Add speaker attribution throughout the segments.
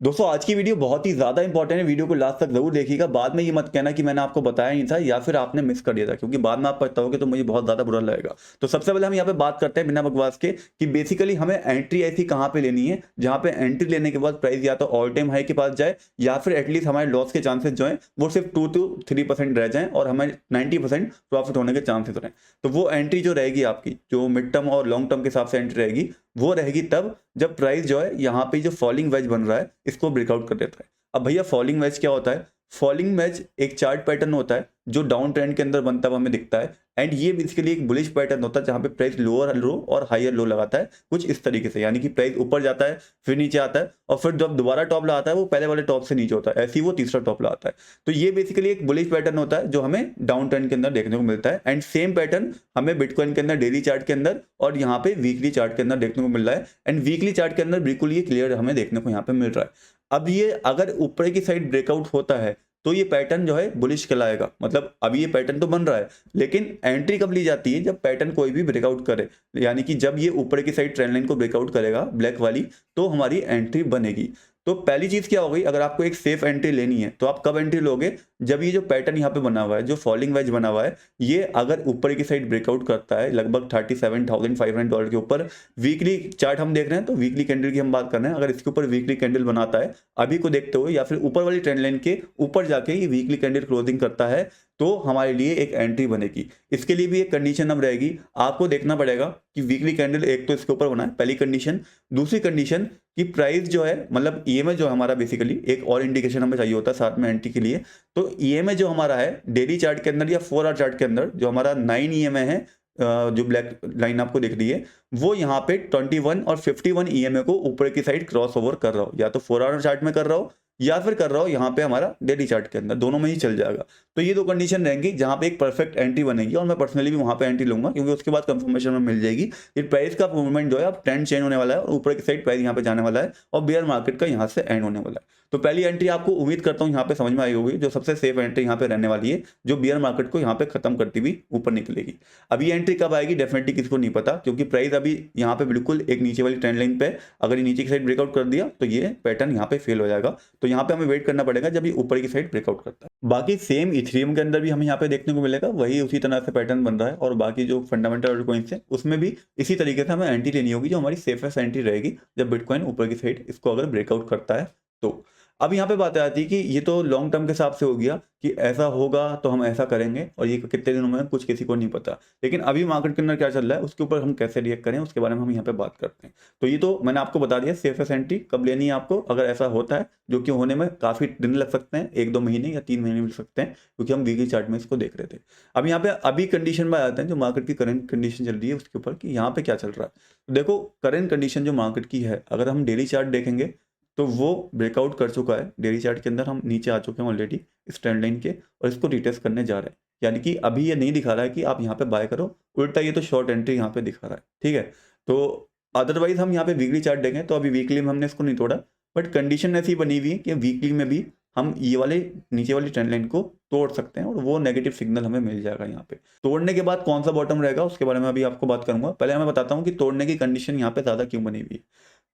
Speaker 1: दोस्तों आज की वीडियो बहुत ही ज़्यादा इंपॉर्टेंट है। वीडियो को लास्ट तक ज़रूर देखिएगा। बाद में ये मत कहना कि मैंने आपको बताया नहीं था या फिर आपने मिस कर दिया था, क्योंकि बाद में आप पछताओगे तो मुझे बहुत ज़्यादा बुरा लगेगा। तो सबसे पहले हम यहाँ पे बात करते हैं बिना बकवास के कि बेसिकली हमें एंट्री ऐसी कहाँ पे लेनी है जहाँ पे एंट्री लेने के बाद प्राइस या तो ऑल टाइम हाई के पास जाए या फिर एटलीस्ट हमारे लॉस के चांसेस जो है वो सिर्फ 2 to 3% रह जाएं और हमें 90% प्रॉफिट होने के चांसेस रहें। तो वो एंट्री जो रहेगी आपकी, जो मिड टर्म और लॉन्ग टर्म के हिसाब से एंट्री रहेगी, वो रहेगी तब जब प्राइस जो है यहाँ पे जो फॉलिंग वेज बन रहा है इसको ब्रेकआउट कर देता है। अब भैया फॉलिंग वेज क्या होता है? फॉलिंग वेज एक चार्ट पैटर्न होता है जो डाउन ट्रेंड के अंदर बनता हुआ हमें दिखता है, एंड ये बेसिकली एक बुलिश पैटर्न होता है जहाँ पे प्राइस लोअर लो और हायर लो लगाता है कुछ इस तरीके से, यानी कि प्राइस ऊपर जाता है फिर नीचे आता है और फिर जब दोबारा टॉप लगाता है वो पहले वाले टॉप से नीचे होता है, ऐसे ही वो तीसरा टॉप लगाता है। तो ये बेसिकली एक बुलिश पैटर्न होता है जो हमें डाउन ट्रेंड के अंदर देखने को मिलता है, एंड सेम पैटर्न हमें बिटकॉइन के अंदर डेली चार्ट के अंदर और यहाँ पे वीकली चार्ट के अंदर देखने को मिल रहा है। एंड वीकली चार्ट के अंदर बिल्कुल ये क्लियर हमें देखने को यहाँ पे मिल रहा है। अब ये अगर ऊपर की साइड ब्रेकआउट होता है तो ये पैटर्न जो है बुलिश कहलाएगा। मतलब अभी ये पैटर्न तो बन रहा है, लेकिन एंट्री कब ली जाती है? जब पैटर्न कोई भी ब्रेकआउट करे, यानी कि जब ये ऊपर की साइड ट्रेंड लाइन को ब्रेकआउट करेगा ब्लैक वाली, तो हमारी एंट्री बनेगी। तो पहली चीज क्या हो गई, अगर आपको एक सेफ एंट्री लेनी है तो आप कब एंट्री लोगे? जब ये जो पैटर्न यहाँ पे बना हुआ है, जो फॉलिंग वेज बना हुआ है, ये अगर ऊपर की साइड ब्रेकआउट करता है लगभग $37,500 के ऊपर। वीकली चार्ट हम देख रहे हैं तो वीकली कैंडल की हम बात कर रहे हैं। अगर इसके ऊपर वीकली कैंडल बनाता है अभी को देखते हुए या फिर ऊपर वाली ट्रेंड लाइन के ऊपर जाके ये वीकली कैंडल क्लोजिंग करता है, तो हमारे लिए एक एंट्री बनेगी। इसके लिए भी एक कंडीशन अब रहेगी, आपको देखना पड़ेगा कि वीकली कैंडल एक तो इसके ऊपर बना है, पहली कंडीशन। दूसरी कंडीशन कि प्राइस जो है, मतलब ईएमए जो हमारा बेसिकली एक और इंडिकेशन हमें चाहिए होता है साथ में एंट्री के लिए। तो ईएमए जो हमारा है डेली चार्ट के अंदर या 4 आवर चार्ट के अंदर, जो हमारा 9 ईएमए है, जो ब्लैक लाइन आपको दिख रही है, वो यहाँ पे 21 और 51 ईएमए को ऊपर की साइड क्रॉस ओवर कर रहा हो, या तो 4 आवर चार्ट में कर रहा हो या फिर कर रहा हो यहाँ पे हमारा डेली चार्ट के अंदर, दोनों में ही चल जाएगा। तो ये दो कंडीशन रहेंगी जहाँ पे एक परफेक्ट एंट्री बनेगी, और मैं पर्सनली भी वहाँ पे एंट्री लूंगा, क्योंकि उसके बाद कंफर्मेशन में मिल जाएगी कि प्राइस का मूवमेंट जो है अब ट्रेंड चेंज होने वाला है और ऊपर की साइड प्राइस यहाँ पे जाने वाला है और बेयर मार्केट का यहाँ से एंड होने वाला है। तो पहली एंट्री आपको उम्मीद करता हूँ यहाँ पे समझ में आई होगी, जो सबसे सेफ एंट्री यहाँ पे रहने वाली है, जो बियर मार्केट को यहाँ पे खत्म करती हुई ऊपर निकलेगी। अब ये एंट्री कब आएगी डेफिनेटली किसी को नहीं पता, क्योंकि प्राइस अभी यहाँ पे बिल्कुल एक नीचे वाली ट्रेंड लाइन पे, अगर ये नीचे की साइड ब्रेकआउट कर दिया तो ये पैटर्न यहाँ पे फेल हो जाएगा। तो यहाँ पे हमें वेट करना पड़ेगा जब ये ऊपर की साइड ब्रेकआउट करता है। बाकी सेम इथेरियम के अंदर भी हमें यहाँ पे देखने को मिलेगा, वही उसी तरह से पैटर्न बन रहा है, और बाकी जो फंडामेंटल कॉइन्स है उसमें भी इसी तरीके से हमें एंट्री लेनी होगी, जो हमारी सेफेस्ट एंट्री रहेगी जब बिटकॉइन ऊपर की साइड इसको अगर ब्रेकआउट करता है तो। अब यहाँ पे बात आती है कि ये तो लॉन्ग टर्म के हिसाब से हो गया कि ऐसा होगा तो हम ऐसा करेंगे, और ये कितने दिनों में कुछ किसी को नहीं पता। लेकिन अभी मार्केट के अंदर क्या चल रहा है उसके ऊपर हम कैसे रिएक्ट करें उसके बारे में हम यहाँ पे बात करते हैं। तो ये तो मैंने आपको बता दिया सेफेस्ट एंट्री कब लेनी है आपको, अगर ऐसा होता है, जो कि होने में काफी दिन लग सकते हैं, 1-2 महीने या 3 महीने मिल सकते हैं, क्योंकि हम वीकली चार्ट में इसको देख रहे थे। अब यहाँ पे अभी कंडीशन में आते हैं जो मार्केट की करंट कंडीशन चल रही है उसके ऊपर, कि यहाँ पे क्या चल रहा है। तो देखो करंट कंडीशन जो मार्केट की है, अगर हम डेली चार्ट देखेंगे तो वो ब्रेकआउट कर चुका है डेली चार्ट के अंदर, हम नीचे आ चुके हैं ऑलरेडी इस ट्रेंड लाइन के, और इसको रिटेस्ट करने जा रहे हैं। यानी कि अभी ये नहीं दिखा रहा है कि आप यहाँ पे बाय करो, उल्टा ये तो शॉर्ट एंट्री यहाँ पे दिखा रहा है, ठीक है। तो अदरवाइज हम यहाँ पे वीकली चार्ट देखें तो अभी वीकली में हमने इसको नहीं तोड़ा, बट कंडीशन ऐसी बनी हुई है कि वीकली में भी हम ये वाले नीचे वाली ट्रेंड लाइन को तोड़ सकते हैं, और वो नेगेटिव सिग्नल हमें मिल जाएगा। यहाँ पे तोड़ने के बाद कौन सा बॉटम रहेगा उसके बारे में अभी आपको बात करूंगा। पहले मैं बताता हूँ कि तोड़ने की कंडीशन यहाँ पे ज़्यादा क्यों बनी हुई है।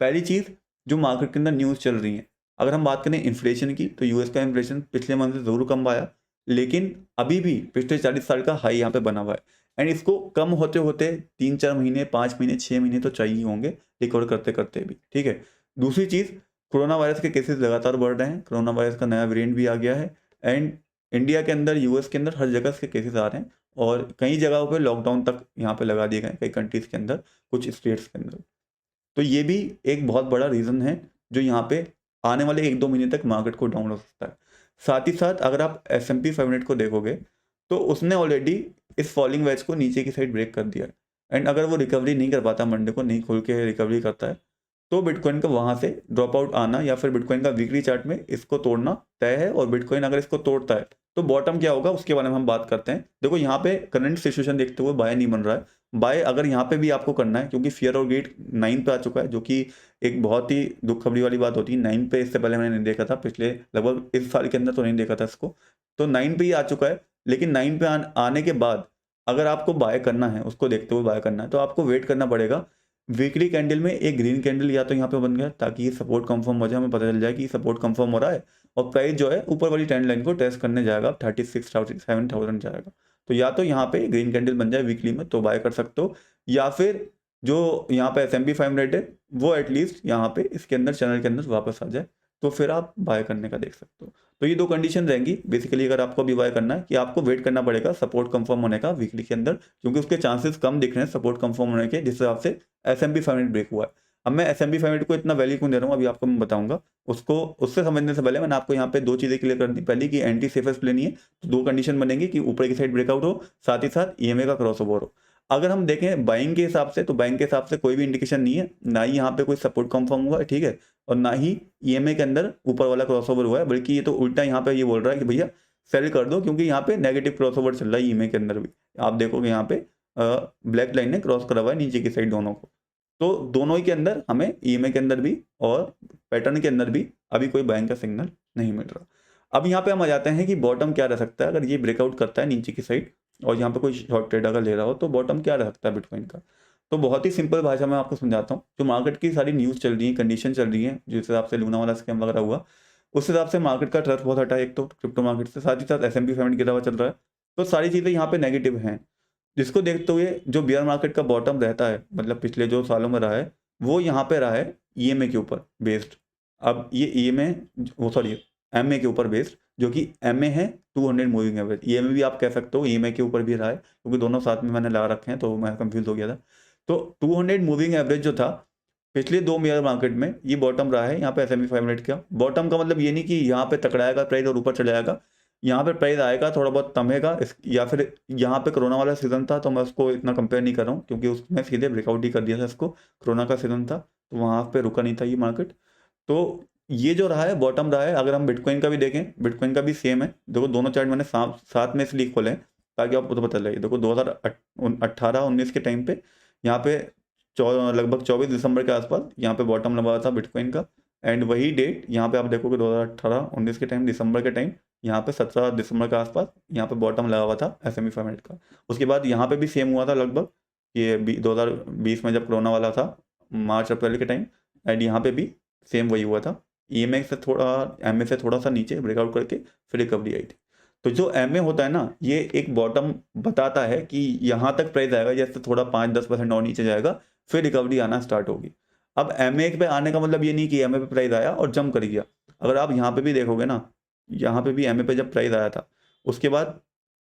Speaker 1: पहली चीज़, जो मार्केट के अंदर न्यूज़ चल रही है, अगर हम बात करें इन्फ्लेशन की, तो यूएस का इन्फ्लेशन पिछले मंथ से ज़रूर कम आया, लेकिन अभी भी पिछले 40 साल का हाई यहाँ पे बना हुआ है, एंड इसको कम होते होते 3-4 महीने, 5 महीने, 6 महीने तो चाहिए होंगे रिकवर करते करते भी, ठीक है। दूसरी चीज़, कोरोना वायरस के केसेस लगातार बढ़ रहे हैं, कोरोना वायरस का नया वेरिएंट भी आ गया है, एंड इंडिया के अंदर, यूएस के अंदर हर जगह के केसेस आ रहे हैं, और कई जगहों पे लॉकडाउन तक यहाँ पे लगा दिए गए कई कंट्रीज़ के अंदर, कुछ स्टेट्स के अंदर। तो ये भी एक बहुत बड़ा रीज़न है जो यहाँ पे आने वाले 1-2 महीने तक मार्केट को डाउन हो सकता है। साथ ही साथ अगर आप S&P 500 को देखोगे तो उसने ऑलरेडी इस फॉलिंग वेज को नीचे की साइड ब्रेक कर दिया है, एंड अगर वो रिकवरी नहीं कर पाता, मंडे को नहीं खोल के रिकवरी करता है, तो बिटकॉइन का वहाँ से ड्रॉप आउट आना या फिर बिटकॉइन का वीकली चार्ट में इसको तोड़ना तय है। और बिटकॉइन अगर इसको तोड़ता है तो बॉटम क्या होगा उसके बारे में हम बात करते हैं। देखो यहाँ पे करंट सिचुएशन देखते हुए बाय नहीं बन रहा है। बाय अगर यहाँ पे भी आपको करना है, क्योंकि फियर और ग्रीड 9 पे आ चुका है, जो कि एक बहुत ही दुख खबरी वाली बात होती है। 9 पे इससे पहले मैंने नहीं देखा था, पिछले लगभग इस साल के अंदर तो नहीं देखा था इसको। तो 9 पे ही आ चुका है, लेकिन 9 पे आने के बाद अगर आपको बाय करना है, उसको देखते हुए बाय करना है, तो आपको वेट करना पड़ेगा वीकली कैंडल में एक ग्रीन कैंडल या तो यहाँ पे बन गया ताकि ये सपोर्ट कंफर्म हो जाए, हमें पता चल जाए कि सपोर्ट कंफर्म हो रहा है और प्राइस जो है ऊपर वाली ट्रेंड लाइन को टेस्ट करने जाएगा, 36,700 जाएगा। तो या तो यहाँ पे ग्रीन कैंडल बन जाए वीकली में तो बाय कर सकते हो, या फिर जो यहाँ पे S&P 500 है वो एटलीस्ट यहाँ पे इसके अंदर चैनल के अंदर वापस आ जाए तो फिर आप बाय करने का देख सकते हो। तो ये दो कंडीशन रहेंगी बेसिकली अगर आपको अभी बाय करना है, कि आपको वेट करना पड़ेगा सपोर्ट कंफर्म होने का वीकली के अंदर, क्योंकि उसके चांसेस कम दिख रहे हैं सपोर्ट कंफर्म होने के जिस हिसाब से S&P 500 ब्रेक हुआ है। अब मैं S&P 500 को इतना वैल्यू क्यों दे रहा हूँ अभी आपको मैं बताऊंगा। उसको उससे समझने से पहले मैंने आपको यहाँ पे दो चीजें क्लियर कर दी। पहली कि एंटी सेफेस्ट लेनी है तो दो कंडीशन बनेंगी कि ऊपर की साइड ब्रेकआउट हो, साथ ही साथ EMA का क्रॉस ओवर हो। अगर हम देखें बाइंग के हिसाब से तो बाइंग के हिसाब से कोई भी इंडिकेशन नहीं है, ना ही यहाँ पे कोई सपोर्ट कंफर्म हुआ है, ठीक है, और ना ही EMA के अंदर ऊपर वाला क्रॉसओवर हुआ है, बल्कि ये तो उल्टा यहाँ पे ये बोल रहा है कि भैया सेल कर दो, क्योंकि यहाँ पे नेगेटिव क्रॉसओवर चल रहा है EMA के अंदर भी। आप देखोगे यहाँ पे ब्लैक लाइन ने क्रॉस करा हुआ है नीचे की साइड दोनों को। तो दोनों ही के अंदर हमें EMA के अंदर भी और पैटर्न के अंदर भी अभी कोई बाइंग का सिग्नल नहीं मिल रहा। अब यहाँ पे हम आ जाते हैं कि बॉटम क्या रह सकता है अगर ये ब्रेकआउट करता है नीचे की साइड और यहाँ पे कोई शॉर्ट ट्रेड अगर ले रहा हो तो बॉटम क्या रह सकता है बिटकॉइन का। तो बहुत ही सिंपल भाषा में आपको समझाता हूँ। जो मार्केट की सारी न्यूज़ चल रही है, कंडीशन चल रही है, जिस हिसाब से लूना वाला स्कैम वगैरह हुआ उस हिसाब से मार्केट का ट्रस्ट बहुत हटा है एक तो क्रिप्टो मार्केट से, साथ ही साथ S&P 500 गिरा हुआ चल रहा है। तो सारी चीज़ें यहाँ पे नेगेटिव हैं, जिसको देखते हुए जो बियर मार्केट का बॉटम रहता है मतलब पिछले जो सालों में रहा है वो यहाँ पे रहा है EMA के ऊपर बेस्ड। अब ये EMA वो सॉरी MA के ऊपर बेस्ड, जो कि MA है 200 मूविंग एवरेज। EMA भी आप कह सकते हो EMA के ऊपर भी रहा है, क्योंकि दोनों साथ में मैंने लगा रखे हैं तो मैं कंफ्यूज हो गया था। तो 200 मूविंग एवरेज जो था पिछले दो मेयर मार्केट में ये बॉटम रहा है यहाँ पे S&P 500 का। बॉटम का मतलब ये नहीं कि यहाँ पे तकड़ाएगा प्राइस और ऊपर चले जाएगा, यहाँ पे प्राइस आएगा थोड़ा बहुत तमेगा या फिर यहाँ पे कोरोना वाला सीजन था तो मैं उसको इतना कंपेयर नहीं कर रहा हूँ, क्योंकि उसमें सीधे ब्रेकआउट ही कर दिया था इसको, कोरोना का सीजन था तो वहाँ पे रुका नहीं था ये मार्केट। तो ये जो रहा है बॉटम रहा है। अगर हम बिटकॉइन का भी देखें, बिटकॉइन का भी सेम है। देखो दोनों चार्ट मैंने साथ में इसलिए खोले ताकि आपको तो पता लगे। देखो 2018-19 के टाइम पे यहाँ पे लगभग 24 दिसंबर के आसपास यहाँ पे बॉटम लगा था बिटकॉइन का, एंड वही डेट यहाँ पे आप देखोगे 2018-19 के टाइम दिसंबर के टाइम यहाँ पे 17 दिसंबर के आसपास यहाँ पे बॉटम लगा हुआ था S&P 500 का। उसके बाद यहाँ पे भी सेम हुआ था लगभग ये 2020 में जब कोरोना वाला था मार्च अप्रैल के टाइम, एंड यहाँ पे भी सेम वही हुआ था। EMA से थोड़ा MA से थोड़ा सा नीचे ब्रेकआउट करके फिर रिकवरी आई थी। तो जो MA होता है ना ये एक बॉटम बताता है कि यहाँ तक प्राइस आएगा, जैसे थोड़ा 5-10% और नीचे जाएगा फिर रिकवरी आना स्टार्ट होगी। अब MA पे आने का मतलब ये नहीं कि MA पे प्राइस आया और जंप कर गया। अगर आप यहाँ पे भी देखोगे ना, यहाँ पे भी MA पे जब प्राइस आया था उसके बाद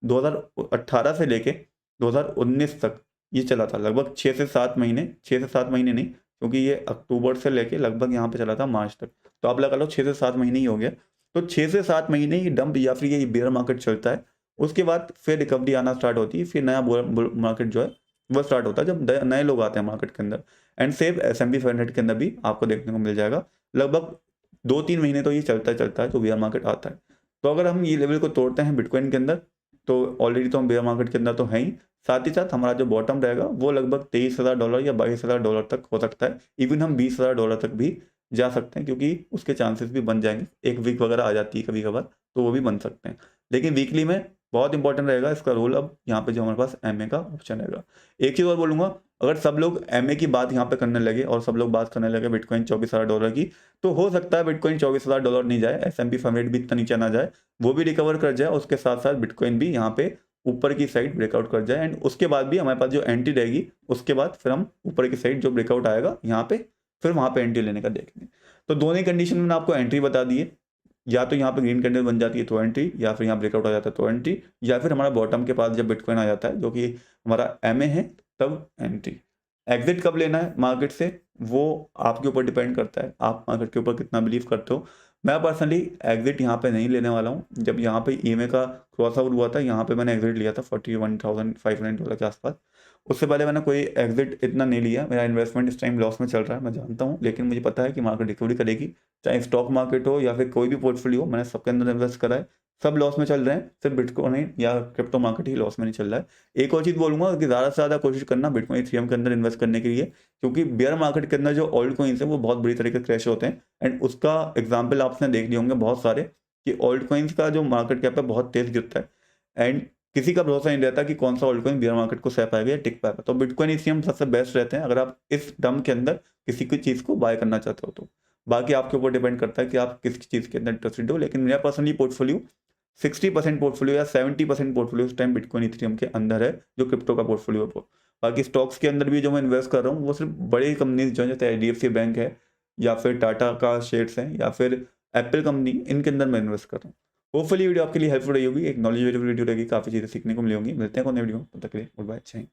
Speaker 1: 2018 से लेके 2019 तक ये चला था लगभग 6 से 7 महीने, 6 से 7 महीने नहीं, क्योंकि ये अक्टूबर से लेके लगभग यहाँ पे चला था मार्च तक, तो आप लगा लो 6 से 7 महीने ही हो गया। तो 6 से 7 महीने ही डंप या फिर ये बेयर मार्केट चलता है। उसके बाद फिर रिकवरी आना स्टार्ट होती है, फिर नया बुल मार्केट जो है वो स्टार्ट होता है जब नए लोग आते हैं मार्केट के अंदर। एंड सेम S&P 500 के अंदर भी आपको देखने को मिल जाएगा लगभग 2-3 महीने तो ये चलता है तो बेयर मार्केट आता है। तो अगर हम ये लेवल को तोड़ते हैं बिटकॉइन के अंदर तो ऑलरेडी तो हम बेयर मार्केट के अंदर तो हैं ही, साथ ही साथ हमारा जो बॉटम रहेगा वो लगभग $23,000 या $22,000 तक हो सकता है। इवन हम $20,000 तक भी जा सकते हैं, क्योंकि उसके चांसेस भी बन जाएंगे। एक वीक वगैरह आ जाती है कभी कभार तो वो भी बन सकते हैं, लेकिन वीकली में बहुत इंपॉर्टेंट रहेगा इसका रोल। अब यहाँ पे जो हमारे पास MA का ऑप्शन रहेगा। एक चीज़ और बोलूँगा, अगर सब लोग MA की बात यहाँ पे करने लगे और सब लोग बात करने लगे बिटकॉइन $24,000 की, तो हो सकता है बिटकॉइन $24,000 नहीं जाए, S&P 500 भी इतना नीचे ना जाए, वो भी रिकवर कर जाए, उसके साथ साथ बिटकॉइन भी यहाँ पे ऊपर की साइड ब्रेकआउट कर जाए, एंड उसके बाद भी हमारे पास जो एंट्री रहेगी उसके बाद फिर हम ऊपर की साइड जो ब्रेकआउट आएगा यहाँ पे फिर वहाँ पे एंट्री लेने का देखेंगे। तो दोनों ही कंडीशन में आपको एंट्री बता दी है, या तो यहाँ पे ग्रीन कैंडल बन जाती है तो एंट्री, या फिर यहाँ ब्रेकआउट आ जाता है तो एंट्री, या फिर हमारा बॉटम के पास जब बिटकॉइन आ जाता है जो कि हमारा MA है तब एंट्री। एग्जिट कब लेना है मार्केट से वो आपके ऊपर डिपेंड करता है, आप मार्केट के ऊपर कितना बिलीव करते हो। मैं पर्सनली एग्जिट यहाँ पे नहीं लेने वाला हूँ। जब यहाँ पे EMA का क्रॉस ओवर हुआ था यहाँ पे मैंने एग्जिट लिया था $41,500 के आसपास। उससे पहले मैंने कोई एग्जिट इतना नहीं लिया। मेरा इन्वेस्टमेंट इस टाइम लॉस में चल रहा है मैं जानता हूँ, लेकिन मुझे पता है कि मार्केट रिकवरी करेगी, चाहे स्टॉक मार्केट हो या फिर कोई भी पोर्टफोलियो हो, मैंने सबके अंदर इन्वेस्ट करा है, सब लॉस में चल रहे हैं, सिर्फ बिटकॉइन या क्रिप्टो मार्केट ही लॉस में नहीं चल रहा है। एक और चीज़ बोलूँगा कि ज़्यादा से ज़्यादा कोशिश करना बिटकॉइन इथेरियम के अंदर इन्वेस्ट करने के लिए, क्योंकि बेयर मार्केट के अंदर जो ऑल्ट कॉइन्स हैं वो बहुत बुरी तरीके से क्रैश होते हैं, एंड उसका एग्जाम्पल आपने देख लिए होंगे बहुत सारे कि ऑल्ट कॉइन्स का जो मार्केट कैप है बहुत तेज गिरता है, एंड किसी का भरोसा नहीं रहता कि कौन सा ऑल्ट कॉइन बियर मार्केट को सह पाएगा या टिक पाएगा। तो बिटकॉइन ईथीरियम सबसे बेस्ट रहते हैं अगर आप इस टर्म के अंदर किसी की चीज़ को बाय करना चाहते हो तो। बाकी आपके ऊपर डिपेंड करता है कि आप किस चीज़ के अंदर इंटरेस्टेड हो, लेकिन मेरा पर्सनली पोर्टफोलियो 60% पोर्टफोलियो या 70% पोर्टफोलियो इस टाइम बिटकॉइन ईथीरियम के अंदर है, जो क्रिप्टो का पोर्टफोलियो है। बाकी स्टॉक्स के अंदर भी जो मैं इन्वेस्ट कर रहा हूँ वो सिर्फ बड़ी कंपनीज जो है, जैसे HDFC बैंक है या फिर टाटा का शेयर्स हैं या फिर एप्पल कंपनी, इनके अंदर मैं इन्वेस्ट कर रहा हूँ। होपफुली वीडियो आपके लिए हेल्पफुल रही होगी, एक नॉलेजेबल वीडियो रहेगी, काफ़ी चीज़ें सीखने को मिली होंगी। मिलते हैं कौन वीडियो, तब तक के लिए गुड बाय, जय हिंद।